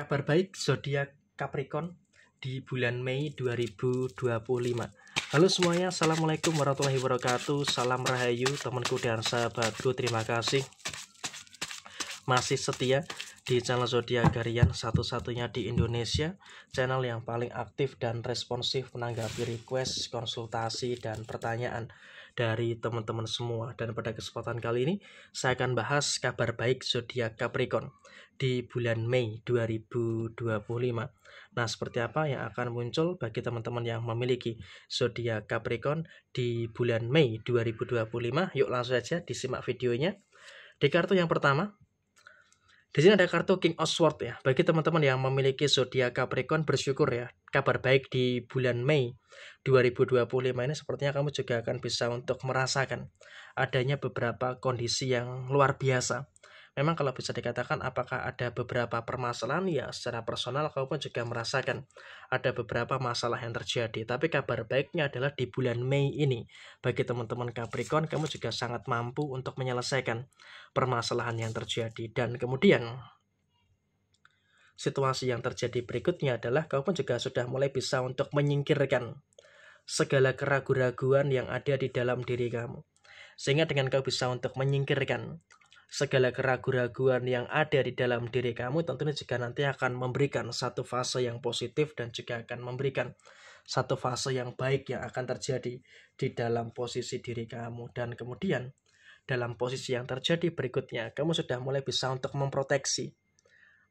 Kabar baik zodiak Capricorn di bulan Mei 2025. Halo semuanya, assalamualaikum warahmatullahi wabarakatuh. Salam rahayu temanku dan sahabatku. Terima kasih masih setia di channel zodiak harian satu-satunya di Indonesia, channel yang paling aktif dan responsif menanggapi request, konsultasi, dan pertanyaan dari teman-teman semua. Dan pada kesempatan kali ini saya akan bahas kabar baik zodiak Capricorn di bulan Mei 2025. Nah, seperti apa yang akan muncul bagi teman-teman yang memiliki zodiak Capricorn di bulan Mei 2025? Yuk langsung saja disimak videonya. Di kartu yang pertama, di sini ada kartu King of Swords ya. Bagi teman-teman yang memiliki zodiak Capricorn, bersyukur ya. Kabar baik di bulan Mei 2025 ini sepertinya kamu juga akan bisa untuk merasakan adanya beberapa kondisi yang luar biasa. Memang kalau bisa dikatakan apakah ada beberapa permasalahan, ya secara personal kamu pun juga merasakan ada beberapa masalah yang terjadi. Tapi kabar baiknya adalah di bulan Mei ini, bagi teman-teman Capricorn, kamu juga sangat mampu untuk menyelesaikan permasalahan yang terjadi. Dan kemudian situasi yang terjadi berikutnya adalah kamu pun juga sudah mulai bisa untuk menyingkirkan segala keraguan-raguan yang ada di dalam diri kamu. Sehingga dengan kamu bisa untuk menyingkirkan segala keraguan-raguan yang ada di dalam diri kamu, tentunya juga nanti akan memberikan satu fase yang positif dan juga akan memberikan satu fase yang baik yang akan terjadi di dalam posisi diri kamu. Dan kemudian dalam posisi yang terjadi berikutnya, kamu sudah mulai bisa untuk memproteksi,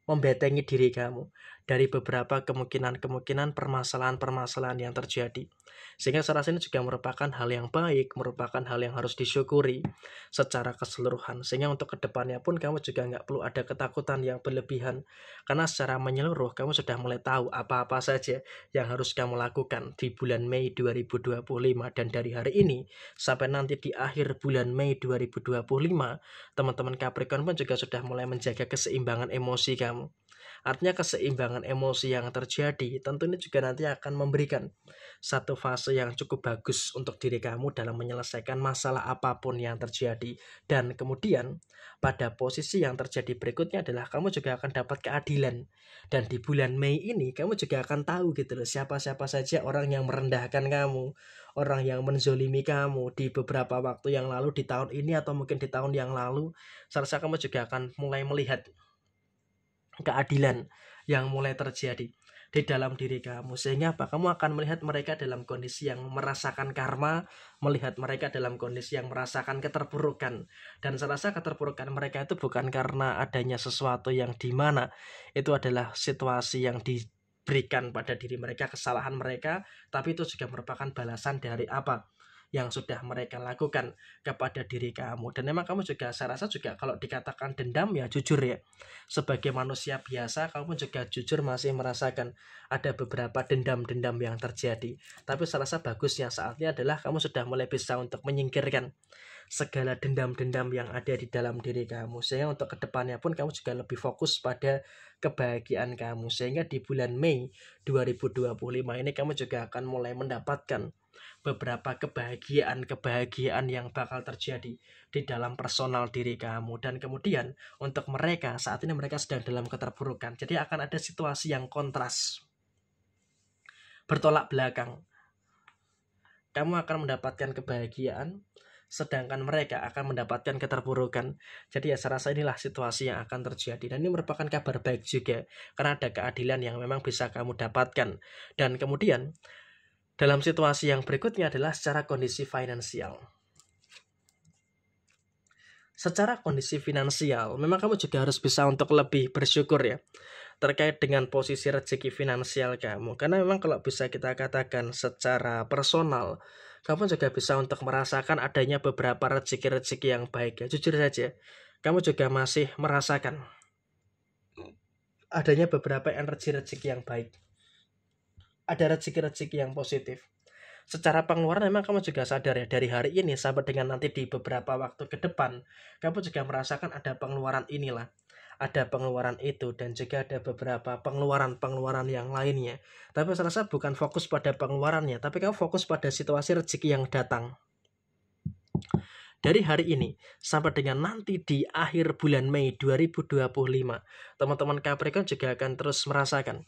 membentengi diri kamu dari beberapa kemungkinan permasalahan-permasalahan yang terjadi. Sehingga saya rasa ini juga merupakan hal yang baik, merupakan hal yang harus disyukuri secara keseluruhan. Sehingga untuk kedepannya pun kamu juga nggak perlu ada ketakutan yang berlebihan. Karena secara menyeluruh kamu sudah mulai tahu apa-apa saja yang harus kamu lakukan di bulan Mei 2025. Dan dari hari ini sampai nanti di akhir bulan Mei 2025, teman-teman Capricorn pun juga sudah mulai menjaga keseimbangan emosi kamu. Artinya keseimbangan emosi yang terjadi tentunya juga nanti akan memberikan satu fase yang cukup bagus untuk diri kamu dalam menyelesaikan masalah apapun yang terjadi. Dan kemudian pada posisi yang terjadi berikutnya adalah kamu juga akan dapat keadilan. Dan di bulan Mei ini kamu juga akan tahu gitu loh, siapa-siapa saja orang yang merendahkan kamu, orang yang menzolimi kamu di beberapa waktu yang lalu, di tahun ini atau mungkin di tahun yang lalu. Saya rasa kamu juga akan mulai melihat keadilan yang mulai terjadi di dalam diri kamu. Sehingga apa? Kamu akan melihat mereka dalam kondisi yang merasakan karma, melihat mereka dalam kondisi yang merasakan keterpurukan. Dan saya rasa keterpurukan mereka itu bukan karena adanya sesuatu yang dimana itu adalah situasi yang diberikan pada diri mereka, kesalahan mereka, tapi itu juga merupakan balasan dari apa yang sudah mereka lakukan kepada diri kamu. Dan memang kamu juga, saya rasa juga kalau dikatakan dendam ya jujur ya, sebagai manusia biasa kamu juga jujur masih merasakan ada beberapa dendam-dendam yang terjadi. Tapi saya rasa bagusnya saatnya adalah kamu sudah mulai bisa untuk menyingkirkan segala dendam-dendam yang ada di dalam diri kamu. Sehingga untuk kedepannya pun kamu juga lebih fokus pada kebahagiaan kamu. Sehingga di bulan Mei 2025 ini kamu juga akan mulai mendapatkan beberapa kebahagiaan yang bakal terjadi di dalam personal diri kamu. Dan kemudian untuk mereka, saat ini mereka sedang dalam keterpurukan. Jadi akan ada situasi yang kontras, bertolak belakang. Kamu akan mendapatkan kebahagiaan, sedangkan mereka akan mendapatkan keterpurukan. Jadi ya saya rasa inilah situasi yang akan terjadi. Dan ini merupakan kabar baik juga, karena ada keadilan yang memang bisa kamu dapatkan. Dan kemudian dalam situasi yang berikutnya adalah secara kondisi finansial. Secara kondisi finansial, memang kamu juga harus bisa untuk lebih bersyukur ya, terkait dengan posisi rezeki finansial kamu. Karena memang kalau bisa kita katakan secara personal, kamu juga bisa untuk merasakan adanya beberapa rezeki-rezeki yang baik ya. Jujur saja, kamu juga masih merasakan adanya beberapa rezeki-rezeki yang baik. Ada rezeki-rezeki yang positif. Secara pengeluaran memang kamu juga sadar ya, dari hari ini sampai dengan nanti di beberapa waktu ke depan, kamu juga merasakan ada pengeluaran inilah, ada pengeluaran itu, dan juga ada beberapa pengeluaran-pengeluaran yang lainnya. Tapi saya rasa bukan fokus pada pengeluarannya, tapi kamu fokus pada situasi rezeki yang datang. Dari hari ini sampai dengan nanti di akhir bulan Mei 2025, teman-teman Capricorn juga akan terus merasakan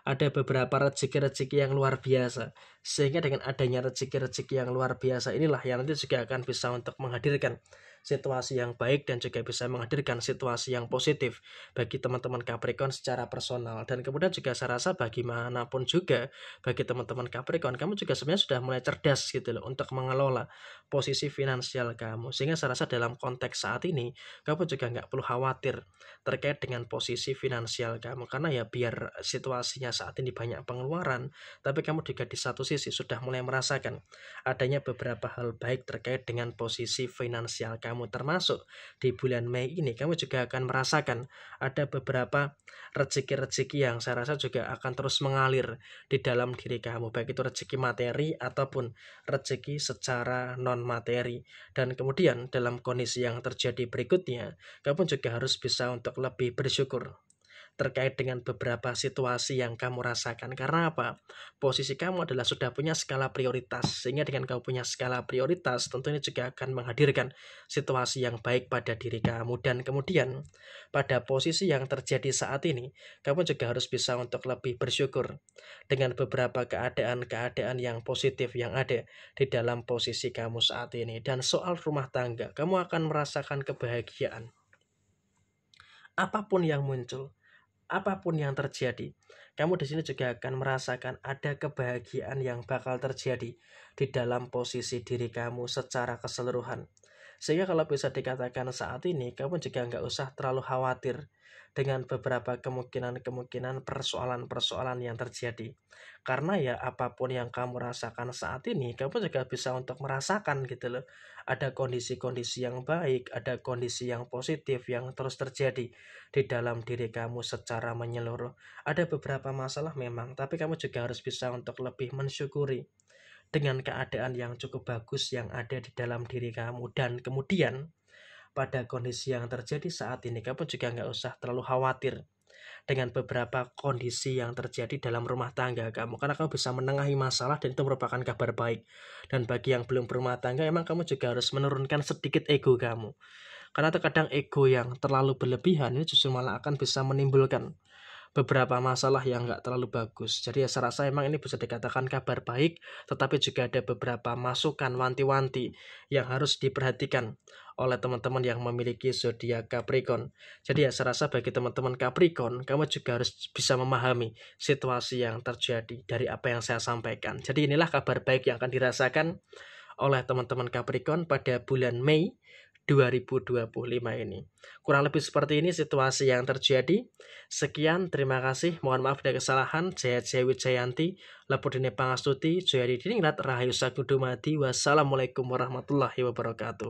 ada beberapa rezeki-rezeki yang luar biasa. Sehingga dengan adanya rezeki-rezeki yang luar biasa inilah yang nanti juga akan bisa untuk menghadirkan situasi yang baik dan juga bisa menghadirkan situasi yang positif bagi teman-teman Capricorn secara personal. Dan kemudian juga saya rasa bagaimanapun juga bagi teman-teman Capricorn, kamu juga sebenarnya sudah mulai cerdas gitu loh untuk mengelola posisi finansial kamu. Sehingga saya rasa dalam konteks saat ini kamu juga nggak perlu khawatir terkait dengan posisi finansial kamu, karena ya biar situasinya saat ini banyak pengeluaran, tapi kamu juga di satu sisi sudah mulai merasakan adanya beberapa hal baik terkait dengan posisi finansial kamu, termasuk di bulan Mei ini kamu juga akan merasakan ada beberapa rezeki-rezeki yang saya rasa juga akan terus mengalir di dalam diri kamu, baik itu rezeki materi ataupun rezeki secara non materi. Dan kemudian dalam kondisi yang terjadi berikutnya, kamu juga harus bisa untuk lebih bersyukur terkait dengan beberapa situasi yang kamu rasakan. Karena apa? Posisi kamu adalah sudah punya skala prioritas, sehingga dengan kamu punya skala prioritas tentunya juga akan menghadirkan situasi yang baik pada diri kamu. Dan kemudian pada posisi yang terjadi saat ini, kamu juga harus bisa untuk lebih bersyukur dengan beberapa keadaan-keadaan yang positif yang ada di dalam posisi kamu saat ini. Dan soal rumah tangga, kamu akan merasakan kebahagiaan apapun yang muncul, apapun yang terjadi. Kamu di sini juga akan merasakan ada kebahagiaan yang bakal terjadi di dalam posisi diri kamu secara keseluruhan. Sehingga kalau bisa dikatakan saat ini, kamu juga nggak usah terlalu khawatir dengan beberapa kemungkinan-kemungkinan persoalan-persoalan yang terjadi. Karena ya apapun yang kamu rasakan saat ini, kamu juga bisa untuk merasakan gitu loh. Ada kondisi-kondisi yang baik, ada kondisi yang positif yang terus terjadi di dalam diri kamu secara menyeluruh. Ada beberapa masalah memang, tapi kamu juga harus bisa untuk lebih mensyukuri dengan keadaan yang cukup bagus yang ada di dalam diri kamu. Dan kemudian pada kondisi yang terjadi saat ini, kamu juga nggak usah terlalu khawatir dengan beberapa kondisi yang terjadi dalam rumah tangga kamu, karena kamu bisa menengahi masalah dan itu merupakan kabar baik. Dan bagi yang belum berumah tangga, emang kamu juga harus menurunkan sedikit ego kamu, karena terkadang ego yang terlalu berlebihan ini justru malah akan bisa menimbulkan beberapa masalah yang nggak terlalu bagus. Jadi ya saya rasa emang ini bisa dikatakan kabar baik, tetapi juga ada beberapa masukan wanti-wanti yang harus diperhatikan oleh teman-teman yang memiliki zodiak Capricorn. Jadi ya saya rasa bagi teman-teman Capricorn, kamu juga harus bisa memahami situasi yang terjadi dari apa yang saya sampaikan. Jadi inilah kabar baik yang akan dirasakan oleh teman-teman Capricorn pada bulan Mei 2025 ini. Kurang lebih seperti ini situasi yang terjadi. Sekian, terima kasih. Mohon maaf ada kesalahan. Saya Jaya Wijayanti, Lapudine Pangastuti, Jayadi Diningrat, Rahayu Sakudumadi. Wassalamualaikum warahmatullahi wabarakatuh.